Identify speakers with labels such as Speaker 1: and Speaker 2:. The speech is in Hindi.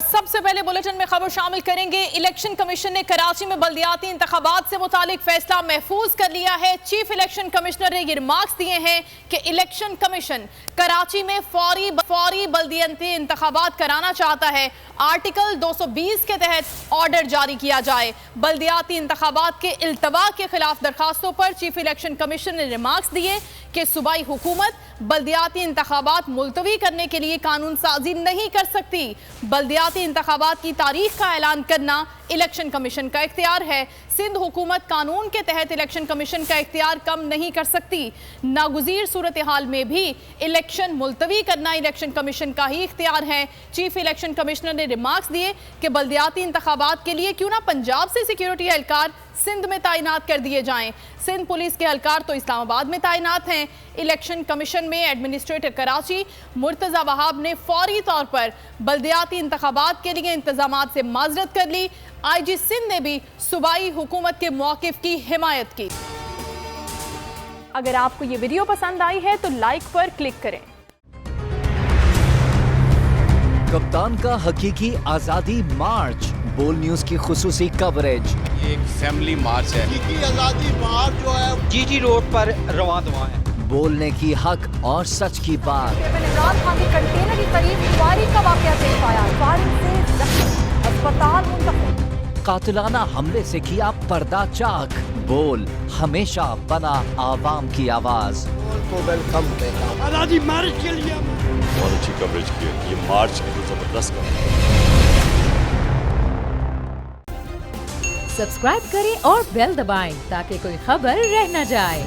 Speaker 1: सबसे पहले बुलेटिन में खबर शामिल करेंगे। इलेक्शन कमीशन ने कराची में बल्दियाती इंतखाबात से मुतालिक फैसला महफूज कर लिया है। चीफ इलेक्शन कमिश्नर ने ये रिमार्क्स दिए हैं कि इलेक्शन कमीशन कराची में फौरी बल्दियाती इंतखाबात कराना चाहता है। आर्टिकल 220 के तहत ऑर्डर जारी किया जाए। बल्दियाती इंतखाबात के इल्तवा के खिलाफ दरखास्तों पर चीफ इलेक्शन कमीशन ने रिमार्क्स दिए कि सूबाई हुकूमत बल्दियाती इंतखाबात मुलतवी करने के लिए कानून साजी नहीं कर सकती। बल्दियाती इंतखाबात की तारीख का ऐलान करना इलेक्शन कमीशन का इख्तियार है। सिंध हुकूमत कानून के तहत इलेक्शन कमीशन का इख्तियार कम नहीं कर सकती। नागुज़ीर सूरत हाल में भी इलेक्शन मुलतवी करना इलेक्शन कमीशन का ही इख्तियार है। चीफ इलेक्शन कमिश्नर ने रिमार्क्स दिए कि बल्दियाती इंतखाबात के लिए क्यों ना पंजाब से सिक्योरिटी एहलकार सिंध में तैनात कर दिए जाएं। सिंध पुलिस के एहलकार तो इस्लामाबाद में तैनात हैं। इलेक्शन कमीशन में एडमिनिस्ट्रेटर कराची मुर्तज़ा वहाब ने फौरी तौर पर बल्दियाती इंतखाबात के लिए इंतजामात से माजरत कर ली। IG सिंध ने भी सूबाई हुकूमत के मौक़िफ़ की हिमायत की। अगर आपको ये वीडियो पसंद आई है तो लाइक पर क्लिक करें।
Speaker 2: कप्तान का हकीकी आजादी मार्च, बोल न्यूज की खुसूसी कवरेज।
Speaker 3: ये एक फैमिली मार्च है।
Speaker 4: हकीकी आजादी मार्च जो है
Speaker 3: GG रोड पर रवां दवा है।
Speaker 2: बोलने की हक और सच की बात।
Speaker 5: इमरान खान के कंटेनर के करीब फायरिंग का वाकया पेश आया। फायरिंग से जख्मी, अस्पताल मुंतकिल।
Speaker 2: कातिलाना हमले से किया पर्दा चाक। बोल हमेशा बना आवाम की आवाज।
Speaker 4: को वेलकम कहता हूं।
Speaker 6: आजादी मार्च के लिए
Speaker 7: बहुत अच्छी कवरेज की है। ये मार्च की तो जबरदस्त कवरेज।
Speaker 8: सब्सक्राइब करें और बेल दबाएं ताकि कोई खबर रह न जाए।